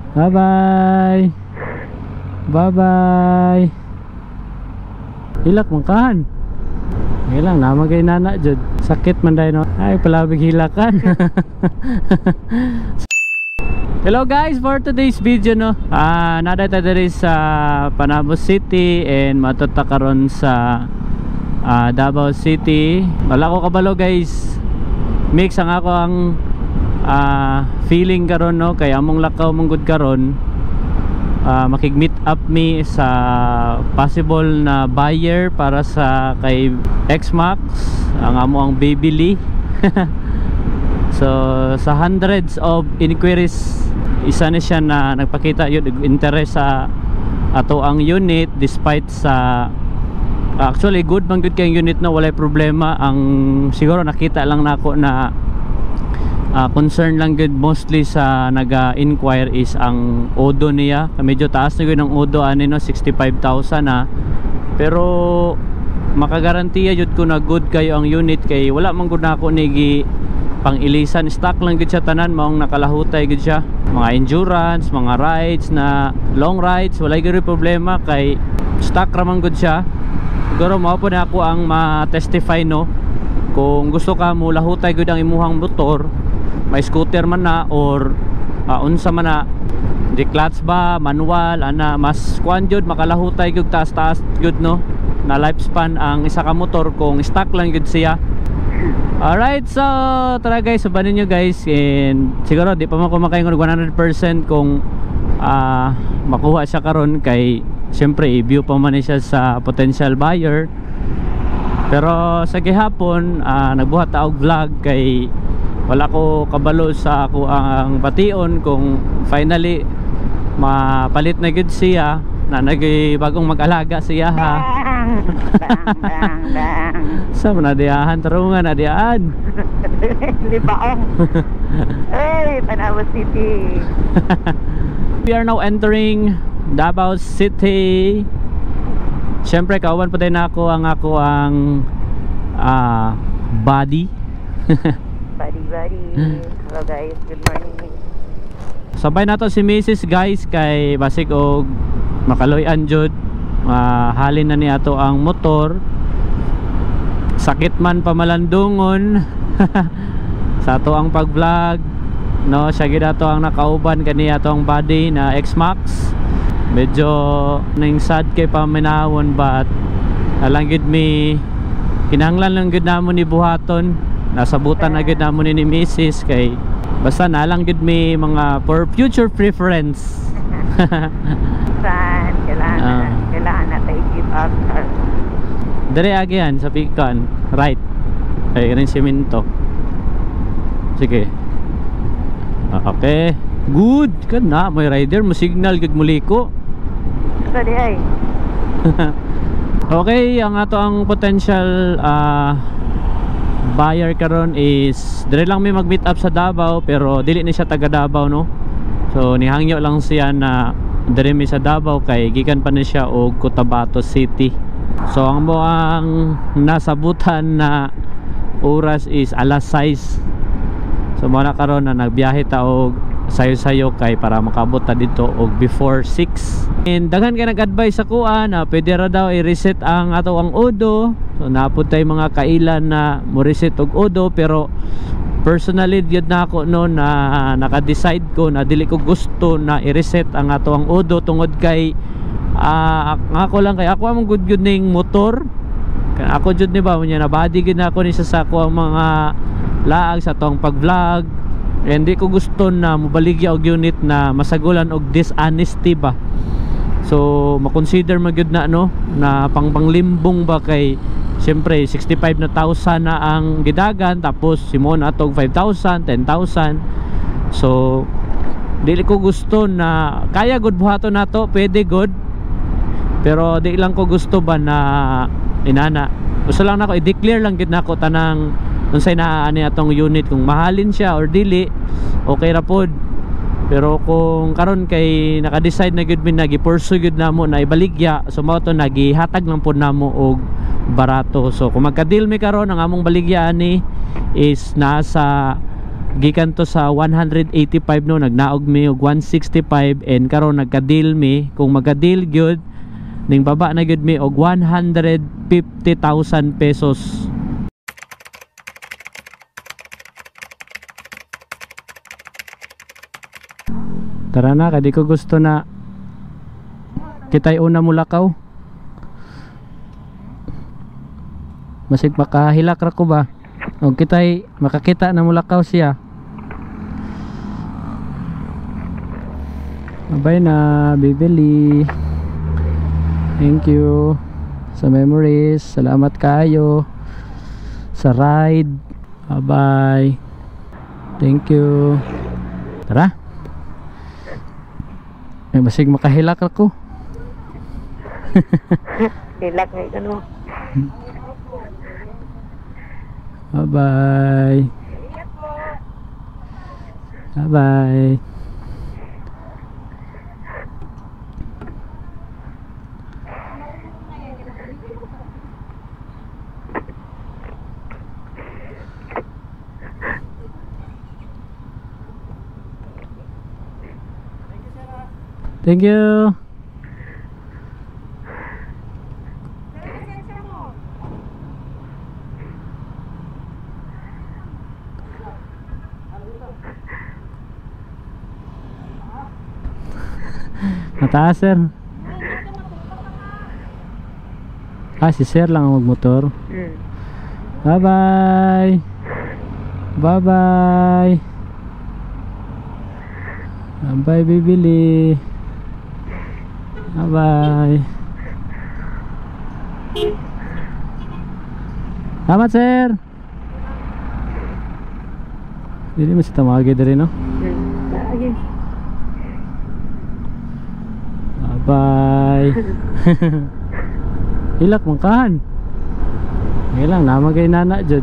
Bye bye. Bye bye. Hilak mangkahan. Ngayon lang naman kay nana jud. Sakit man dahil no. Ay palabig hilakan. Hello guys, for today's video no. Nada tayo diri sa Panabo City and matuta karon sa Davao City. Wala ko kabalo guys. Mix ang ako ang feeling karon no, kay among lakaw manggod karon. Makig-meet up me sa possible na buyer para sa kay X-Max ang amo ang Babily. So sa hundreds of inquiries, isa na siya na nagpakita yun interest sa ato ang unit, despite sa actually good man good kay unit na walay problema. Ang siguro nakita lang nako na concern lang good mostly sa naga-inquire is ang odo niya. Medyo taas na yun ang odo ani no, 65,000 na. Pero makagarantiya jud ko na good kayo ang unit, kay wala man gud nako nigi pang ilisan, stock lang gud siya tanan, maong nakalahutay gud siya. Mga endurance, mga rides na long rides, wala gyud problema kay stock ra man gud siya. Siguro mao po na ako ang ma-testify no, kung gusto ka mo lahutay gud ang imuhang motor, may scooter man na or unsa man na, di clutch ba, manual, ana mas kuan jud makalahutay gud taas-taas gud no, na lifespan ang isa ka motor kung stock lang gud siya. Alright, so tara guys, subanin nyo guys, and siguro di pa man kumakain 100% kung makuha siya karon, kay siyempre i-view pa man siya sa potential buyer. Pero sa gihapon nagbuhat og vlog, kay wala ko kabalo sa ako ang bation kung finally mapalit na gud siya, na bagong mag-alaga siya ha. Sa nadiyahan tarungan nadiyahan. Libaong. Hey, Panabo City. We are now entering Davao City. Siyempre kawan pa din ako ang body. Body. Hello guys, good morning. Sabay nato si Mrs. guys, kay basig og makaloy-an jud. Halin na ni ato ang motor. Sakit man pamalandungon sa ato ang pag-vlog no, siya gid ato ang nakauban kani ato ang body na X-Max. Medyo ning sad kay paminawon, but alang gid mi kinahanglan lang gid namon ni buhaton, nasabutan na gid namon ni Mrs. kay basta nalang gid mi mga for future preference. Saan? Kailangan natin i-give up. Dire agyan sa pikan, right. Ay rin semento. Sige. Okay. Good. Kana may rider mo signal gud muliko. Sorry ay. Okay, ang ato ang potential buyer karon is dire lang may mag-meet up sa Davao, pero dili ni siya taga Davao no. So nihangyo lang siya na dire mi sa Davao, kay gikan pa ni siya og Cotabato City. So ang mo ang nasabutan na oras is alas 6. So mo na karon na nagbiyahe ta og sayo-sayo kay para makabot ta dito og before 6. And daghan kay nag-advise sa kuan na pwede ra daw i-reset ang ato ang odo. So naapod tay mga kailan na mo reset og odo, pero personally gyud na ako no na naka-decide ko na dili ko gusto na i-reset ang ato ang odo, tungod kay ako lang, kay ako ang good ning motor. Kaya ako jud ni ba nya na body gid na ako ni sa ko ang mga laag sa tong pag-vlog. Hindi ko gusto na mobaligya og unit na masagulan og dishonesty ba. So makonsider magyud na no na panglimbong ba, kay siyempre 65,000 na ang gidagan, tapos simon atog 5,000, 10,000. So dili ko gusto na kaya good buhaton nato, pwede good, pero di lang ko gusto ba na inana. Gusto lang nako i-declare lang gid nako tanang unsay naa ani atong unit, kung mahalin siya or dili okay ra pod. Pero kung karon kay naka-decide na gud mi na gi-pursue gud namo na ibaligya, so mao to nagihatag lang pod namo og barato. So kung magka-deal mi karon, ang among baligya ani is nasa gikan to sa 185 no, nagnaog mi og 165 and karon nagka-deal mi, kung magka-deal gyud ning baba na gyud mi og 150,000 pesos. Tara na, kadi ko gusto na kitay una Mulakaw. Masig makahilak ra ko ba? O kitay makakita na Mulakaw siya. Bye na, bibili. Thank you sa memories. Salamat kayo sa ride. Bye bye. Thank you. Tara. Ay, masig makahilak ako. Hilak na ito. Bye bye. Bye bye. Thank you. Mataas sir. Si sir lang ang magmotor. Bye bye. Bye bye. Bye bye bibili. Bye bye. Salamat sir. Hindi masih tamagi dari no. Bye bye. Hilak mangkahan. Ilang naman kay nana jud.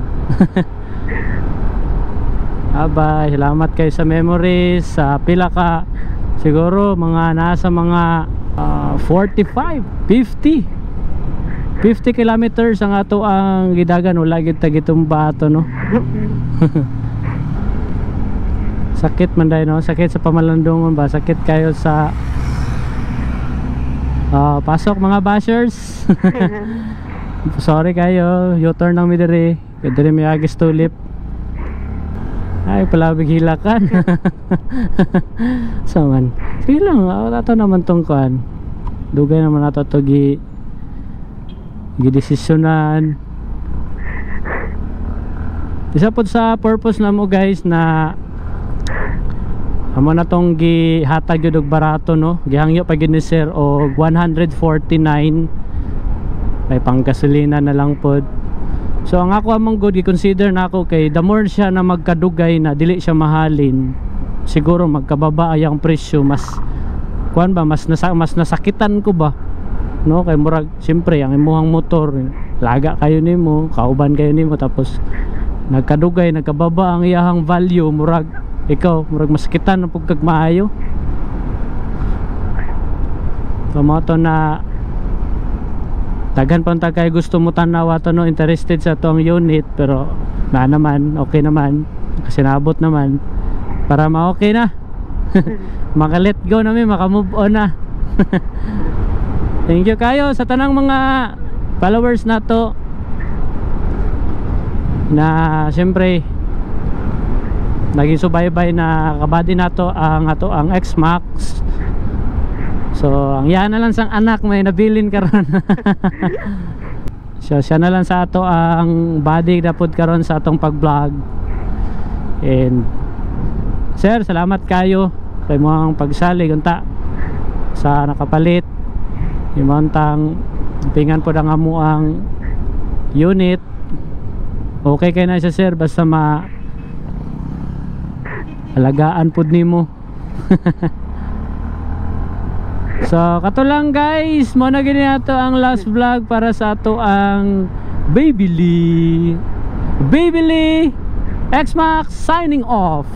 Bye bye. Salamat kayo sa memories. Sa pila ka siguro mga nasa mga 45, 50 kilometers ang ato ang gidagan, wala gid tagitumba ato no. Sakit man dai no, sakit sa pamalandungon ba, sakit kayo sa pasok mga bashers. Sorry kayo, U-turn lang mi diri, kadiri mi agis tulip. Ay palabig hilakan. Saman. Sige lang, ato naman tong kuan. Dugay naman ato to gi-desisyonan. Isa po sa purpose na mo guys na amo na tong gihatag gyud og barato no. Gihangyo pa gyud ni sir og 149. May panggasolina na lang pod. So ang ako among good i-consider na ako kay the more siya na magkadugay na dili siya mahalin, siguro magkababa ay ang presyo, mas kuan ba, mas nasakitan ko ba no, kay murag siyempre ang imuhang motor laga kayo nimo, kauban kayo nimo, tapos nagkadugay nagkababa ang iyahang value, murag ikaw murag masakitan na pagkag maayo. So mo to na daghan pa unta kay gusto mo tanaw ato no, interested sa tong unit, pero na naman okay naman kasi naabot naman para ma-okay na. Maka-let go na mi, maka-move on na. Thank you kayo sa tanang mga followers nato na siyempre naging subaybay na kabady nato ang ato ang X-Max. So ang yan na lang sang anak may nabilin karon. So siya na lang sa ato ang body dapod karon sa atong pag-vlog. And sir, salamat kayo kay mo ang pagsalig unta sa nakapalit. Imantang pingan po ang amo ang unit. Okay kay na siya sir, basta alagaan pud nimo. So kato lang guys, mo na gini ato ang last vlog para sa ato ang Babyli X-Max signing off.